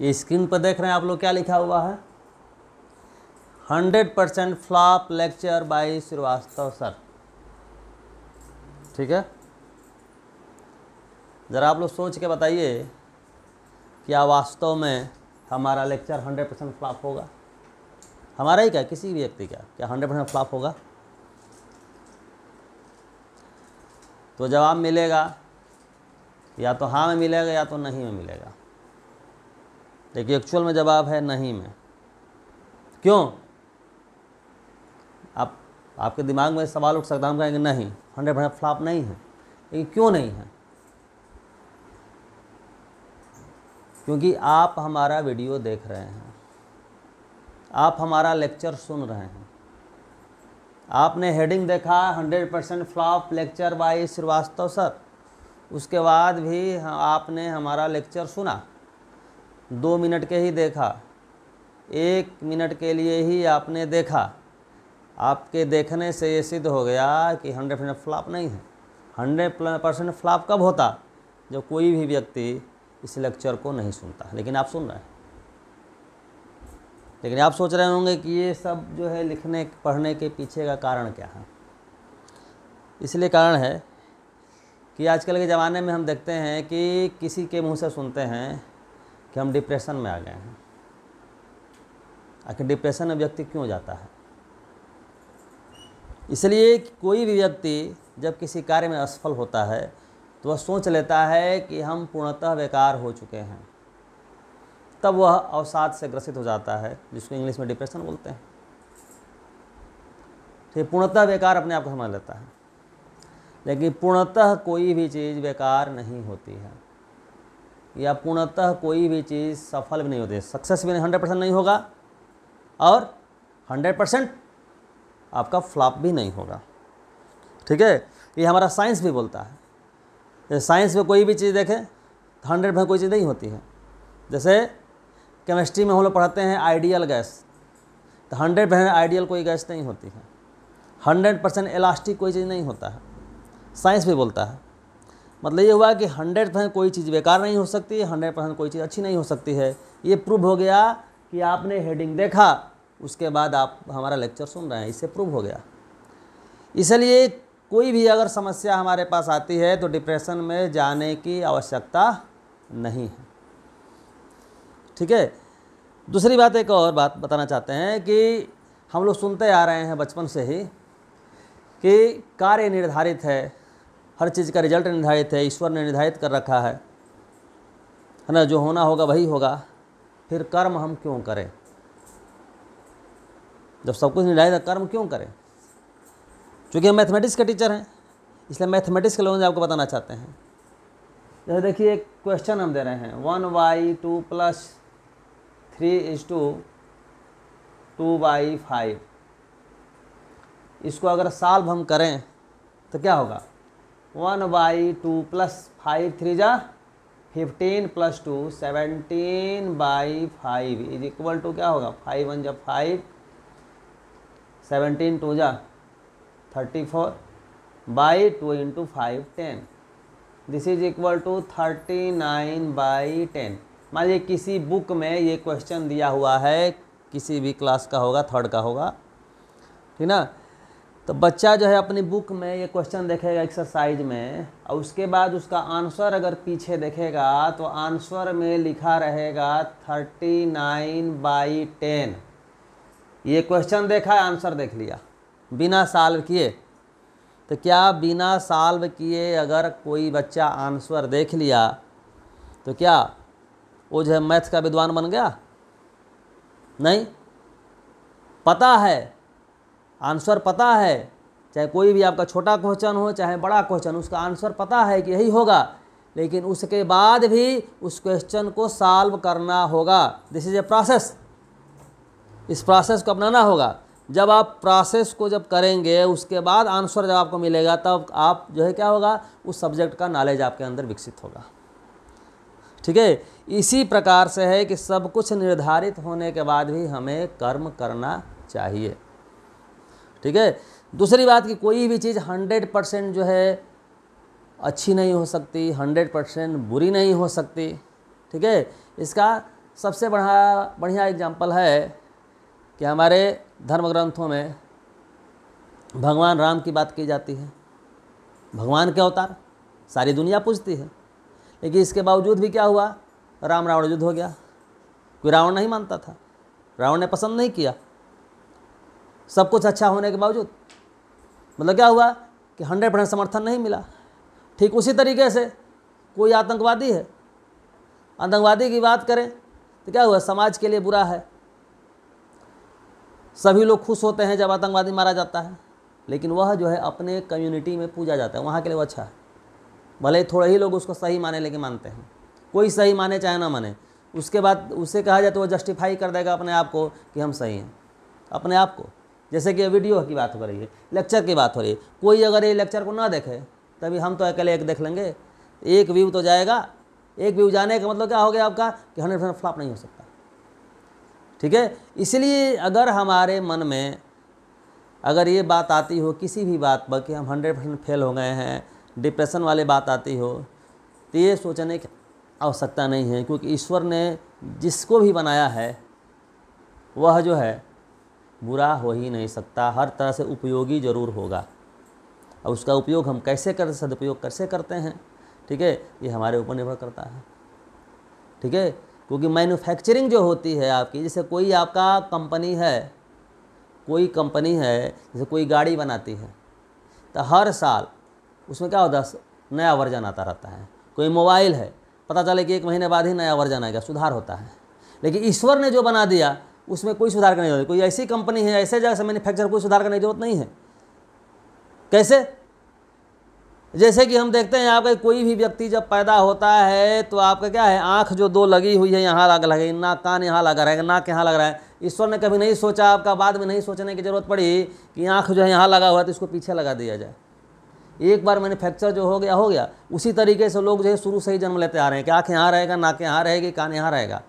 ये स्क्रीन पर देख रहे हैं आप लोग, क्या लिखा हुआ है? 100% flop lecture by Srivastava sir. ठीक है, ज़रा आप लोग सोच के बताइए, क्या वास्तव में हमारा लेक्चर 100% फ्लॉप होगा? हमारा ही क्या, किसी भी व्यक्ति का क्या 100% फ्लॉप होगा? तो जवाब मिलेगा या तो हाँ में मिलेगा या तो नहीं में मिलेगा। देखिए एक्चुअल में जवाब है नहीं में। क्यों? आपके दिमाग में सवाल उठ सकता है, हम कहेंगे नहीं 100% फ्लॉप नहीं है, लेकिन क्यों नहीं है? क्योंकि आप हमारा वीडियो देख रहे हैं, आप हमारा लेक्चर सुन रहे हैं, आपने हेडिंग देखा 100% flop lecture by Srivastava sir, उसके बाद भी आपने हमारा लेक्चर सुना, 2 मिनट के ही देखा, 1 मिनट के लिए ही आपने देखा, आपके देखने से ये सिद्ध हो गया कि 100% फ्लॉप नहीं है। 100% फ्लॉप कब होता? जब कोई भी व्यक्ति इस लेक्चर को नहीं सुनता, लेकिन आप सुन रहे हैं। लेकिन आप सोच रहे होंगे कि ये सब जो है लिखने पढ़ने के पीछे का कारण क्या है? इसलिए कारण है कि आजकल के ज़माने में हम देखते हैं कि किसी के मुंह से सुनते हैं कि हम डिप्रेशन में आ गए हैं। आखिर डिप्रेशन में व्यक्ति क्यों जाता है? इसलिए कोई भी व्यक्ति जब किसी कार्य में असफल होता है तो वह सोच लेता है कि हम पूर्णतः बेकार हो चुके हैं, तब वह अवसाद से ग्रसित हो जाता है, जिसको इंग्लिश में डिप्रेशन बोलते हैं। तो पूर्णतः बेकार अपने आप को समझ लेता है, लेकिन पूर्णतः कोई भी चीज़ बेकार नहीं होती है, या पूर्णतः कोई भी चीज़ सफल भी नहीं होती है। सक्सेस भी 100% नहीं होगा और 100% आपका फ्लॉप भी नहीं होगा। ठीक है, ये हमारा साइंस भी बोलता है। साइंस में कोई भी चीज़ देखें तो 100% कोई चीज़ नहीं होती है। जैसे केमिस्ट्री में हम लोग पढ़ाते हैं आइडियल गैस, तो 100% आइडियल कोई गैस नहीं होती है। 100% इलास्टिक कोई चीज़ नहीं होता है, साइंस भी बोलता है। मतलब ये हुआ कि 100% कोई चीज़ बेकार नहीं हो सकती, 100% कोई चीज़ अच्छी नहीं हो सकती है। ये प्रूव हो गया कि आपने हेडिंग देखा, उसके बाद आप हमारा लेक्चर सुन रहे हैं, इससे प्रूव हो गया। इसलिए कोई भी अगर समस्या हमारे पास आती है तो डिप्रेशन में जाने की आवश्यकता नहीं है। ठीक है, दूसरी बात, एक और बात बताना चाहते हैं कि हम लोग सुनते आ रहे हैं बचपन से ही कि कार्य निर्धारित है, हर चीज़ का रिजल्ट निर्धारित है, ईश्वर ने निर्धारित कर रखा है ना, जो होना होगा वही होगा, फिर कर्म हम क्यों करें? जब सब कुछ निर्धारित है, कर्म क्यों करें? क्योंकि हम मैथमेटिक्स के टीचर हैं, इसलिए मैथमेटिक्स के लोगों से आपको बताना चाहते हैं। जैसे देखिए एक क्वेश्चन हम दे रहे हैं, 1/2 + 3 = 2/5। इसको अगर सॉल्व हम करें तो क्या होगा? 1/2 + 5 3 = 15 + 2 17/5 = क्या होगा? 5 1 = 5, 17 2 = 34 / 2 × 5 10। This is equal to 39/10। मान लीजिए किसी बुक में ये क्वेश्चन दिया हुआ है, किसी भी क्लास का होगा, 3rd का होगा, ठीक ना। तो बच्चा जो है अपनी बुक में ये क्वेश्चन देखेगा एक्सरसाइज में, और उसके बाद उसका आंसर अगर पीछे देखेगा तो आंसर में लिखा रहेगा 39/10। ये क्वेश्चन देखा, आंसर देख लिया बिना सॉल्व किए। तो क्या बिना सॉल्व किए अगर कोई बच्चा आंसर देख लिया तो क्या वो जो है मैथ का विद्वान बन गया? नहीं। पता है, आंसर पता है, चाहे कोई भी आपका छोटा क्वेश्चन हो चाहे बड़ा क्वेश्चन, उसका आंसर पता है कि यही होगा, लेकिन उसके बाद भी उस क्वेश्चन को सॉल्व करना होगा। This is a process. इस प्रोसेस को अपनाना होगा। जब आप प्रोसेस को जब करेंगे, उसके बाद आंसर जब आपको मिलेगा, तब आप जो है क्या होगा, उस सब्जेक्ट का नॉलेज आपके अंदर विकसित होगा। ठीक है, इसी प्रकार से है कि सब कुछ निर्धारित होने के बाद भी हमें कर्म करना चाहिए। ठीक है, दूसरी बात कि कोई भी चीज़ 100% जो है अच्छी नहीं हो सकती, 100% बुरी नहीं हो सकती। ठीक है, इसका सबसे बढ़िया एग्जाम्पल है कि हमारे धर्म ग्रंथों में भगवान राम की बात की जाती है। भगवान के अवतार सारी दुनिया पूजती है, लेकिन इसके बावजूद भी क्या हुआ, राम रावण युद्ध हो गया। कोई रावण नहीं मानता था, रावण ने पसंद नहीं किया, सब कुछ अच्छा होने के बावजूद। मतलब क्या हुआ कि 100% समर्थन नहीं मिला। ठीक उसी तरीके से कोई आतंकवादी है, आतंकवादी की बात करें तो क्या हुआ, समाज के लिए बुरा है। सभी लोग खुश होते हैं जब आतंकवादी मारा जाता है, लेकिन वह जो है अपने कम्युनिटी में पूजा जाता है, वहाँ के लिए वो अच्छा है। भले ही थोड़े ही लोग उसको सही माने, लेकिन मानते हैं। कोई सही माने चाहे ना माने, उसके बाद उससे कहा जाए तो वो जस्टिफाई कर देगा अपने आप को कि हम सही हैं, अपने आप को। जैसे कि वीडियो की बात हो रही है, लेक्चर की बात हो रही है, कोई अगर ये लेक्चर को ना देखे तभी हम तो अकेले एक देख लेंगे, एक व्यू तो जाएगा। एक व्यू जाने का मतलब क्या हो गया आपका कि 100% फ्लॉप नहीं हो सकता। ठीक है, इसलिए अगर हमारे मन में अगर ये बात आती हो किसी भी बात पर कि हम 100% फेल हो गए हैं, डिप्रेशन वाली बात आती हो, तो ये सोचने की आवश्यकता नहीं है, क्योंकि ईश्वर ने जिसको भी बनाया है वह जो है बुरा हो ही नहीं सकता, हर तरह से उपयोगी ज़रूर होगा। और उसका उपयोग हम कैसे कर, सदुपयोग कैसे करते हैं, ठीक है, ये हमारे ऊपर निर्भर करता है। ठीक है, क्योंकि मैन्युफैक्चरिंग जो होती है आपकी, जैसे कोई आपका कंपनी है, कोई कंपनी है जैसे कोई गाड़ी बनाती है, तो हर साल उसमें क्या होता है, नया वर्जन आता रहता है। कोई मोबाइल है, पता चले कि 1 महीने बाद ही नया वर्जन आएगा, सुधार होता है। लेकिन ईश्वर ने जो बना दिया उसमें कोई सुधार करने की जरूरत। कोई ऐसी कंपनी है, ऐसे जगह से मैन्युफैक्चर, कोई सुधार करने की जरूरत नहीं है। कैसे? जैसे कि हम देखते हैं आपका कोई भी व्यक्ति जब पैदा होता है तो आपका क्या है, आँख जो 2 लगी हुई है यहाँ लग लगे, नाक कान यहाँ लगा रहेगा, नाक यहाँ लग रहा है। ईश्वर ने कभी नहीं सोचा, आपका बाद में नहीं सोचने की जरूरत पड़ी कि आँख जो है यहाँ लगा हुआ है तो इसको पीछे लगा दिया जाए। एक बार मैन्युफैक्चर जो हो गया। उसी तरीके से लोग जो है शुरू से ही जन्म लेते आ रहे हैं कि आँख यहाँ रहेगा, नाक यहाँ रहेगी, कान यहाँ रहेगा।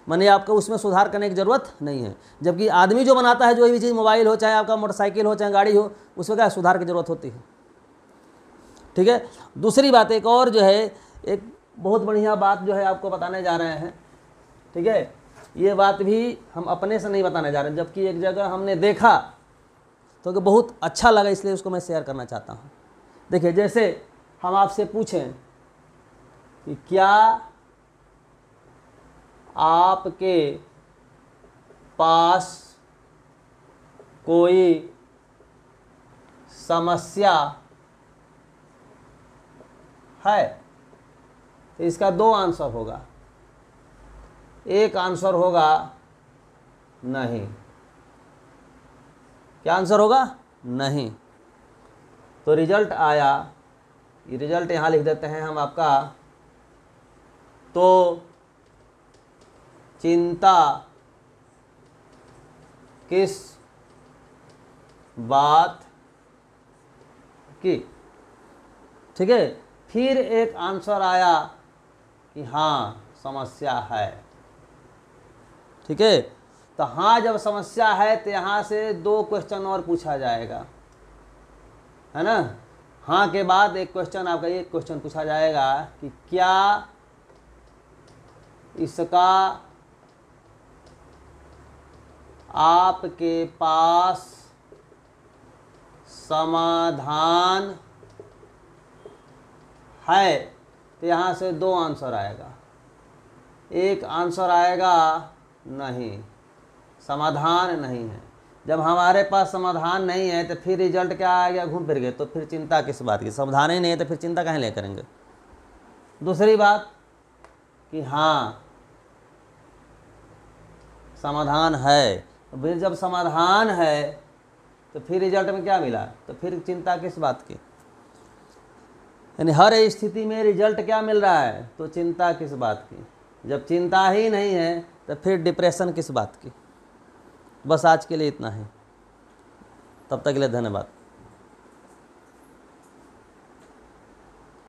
माने आपको उसमें सुधार करने की ज़रूरत नहीं है। जबकि आदमी जो बनाता है, जो भी चीज़, मोबाइल हो चाहे आपका मोटरसाइकिल हो चाहे गाड़ी हो, उसमें क्या सुधार की ज़रूरत होती है। ठीक है, दूसरी बात एक और जो है, एक बहुत बढ़िया बात जो है आपको बताने जा रहे हैं। ठीक है, ये बात भी हम अपने से नहीं बताने जा रहे हैं, जबकि एक जगह हमने देखा तो कि बहुत अच्छा लगा, इसलिए उसको मैं शेयर करना चाहता हूँ। देखिए, जैसे हम आपसे पूछें कि क्या आपके पास कोई समस्या है, तो इसका 2 आंसर होगा। एक आंसर होगा नहीं। क्या आंसर होगा? नहीं। तो रिजल्ट आया, ये रिजल्ट यहाँ लिख देते हैं हम आपका। तो चिंता किस बात की? ठीक है, फिर एक आंसर आया कि हाँ समस्या है। ठीक है, तो हाँ जब समस्या है तो यहाँ से 2 क्वेश्चन और पूछा जाएगा, है ना। हाँ के बाद एक क्वेश्चन आपका, एक क्वेश्चन पूछा जाएगा कि क्या इसका आपके पास समाधान है। तो यहाँ से 2 आंसर आएगा। एक आंसर आएगा नहीं, समाधान नहीं है। जब हमारे पास समाधान नहीं है तो फिर रिजल्ट क्या आ गया, घूम फिर गए। तो फिर चिंता किस बात की, समाधान ही नहीं है तो फिर चिंता कहाँ ले करेंगे। दूसरी बात कि हाँ समाधान है, फिर जब समाधान है तो फिर रिजल्ट में क्या मिला, तो फिर चिंता किस बात की। यानी हर स्थिति में रिजल्ट क्या मिल रहा है, तो चिंता किस बात की। जब चिंता ही नहीं है तो फिर डिप्रेशन किस बात की। बस आज के लिए इतना ही, तब तक के लिए धन्यवाद।